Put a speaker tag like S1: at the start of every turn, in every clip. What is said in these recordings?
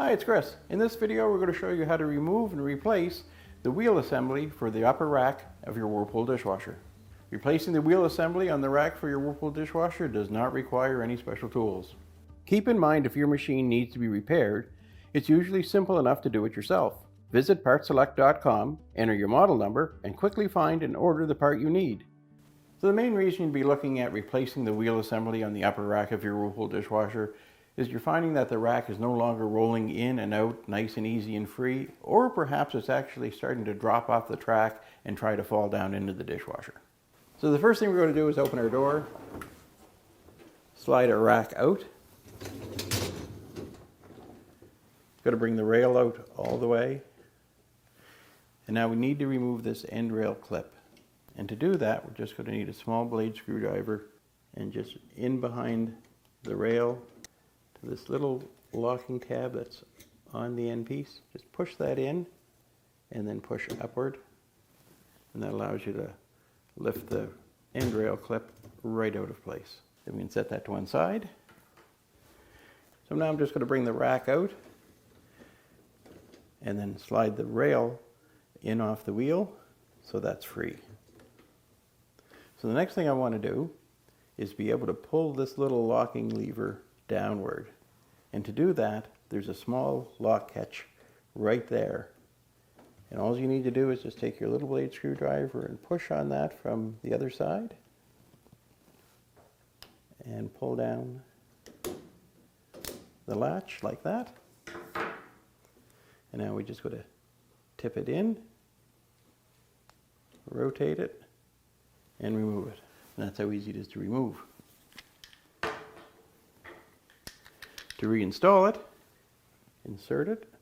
S1: Hi, it's Chris. In this video we're going to show you how to remove and replace the wheel assembly for the upper rack of your Whirlpool dishwasher. Replacing the wheel assembly on the rack for your Whirlpool dishwasher does not require any special tools. Keep in mind, if your machine needs to be repaired, it's usually simple enough to do it yourself. Visit PartSelect.com, enter your model number, and quickly find and order the part you need. So the main reason you'd be looking at replacing the wheel assembly on the upper rack of your Whirlpool dishwasher is you're finding that the rack is no longer rolling in and out nice and easy and free, or perhaps it's actually starting to drop off the track and try to fall down into the dishwasher. So the first thing we're going to do is open our door, slide our rack out. Got to bring the rail out all the way. And now we need to remove this end rail clip. And to do that, we're just going to need a small blade screwdriver and just in behind the rail to this little locking tab that's on the end piece. Just push that in and then push upward. And that allows you to lift the end rail clip right out of place. Then we can set that to one side. So now I'm just going to bring the rack out and then slide the rail in off the wheel so that's free. So the next thing I want to do is be able to pull this little locking lever downward. And to do that, there's a small lock catch right there. And all you need to do is just take your little blade screwdriver and push on that from the other side. And pull down the latch like that. And now we just got to tip it in, rotate it, and remove it. And that's how easy it is to remove. To reinstall it, insert it,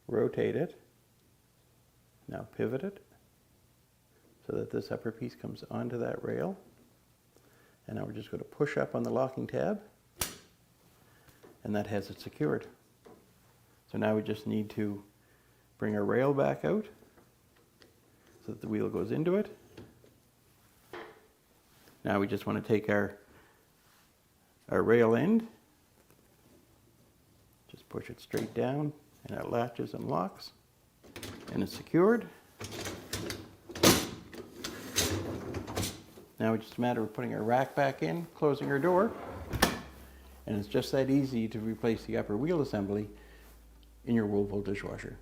S1: rotate it, now pivot it so that this upper piece comes onto that rail. And now we're just going to push up on the locking tab, and that has it secured. So now we just need to bring our rail back out so that the wheel goes into it. Now we just want to take our rail end, just push it straight down, and it latches and locks, and it's secured. Now it's just a matter of putting our rack back in, closing our door, and it's just that easy to replace the upper wheel assembly in your Whirlpool dishwasher.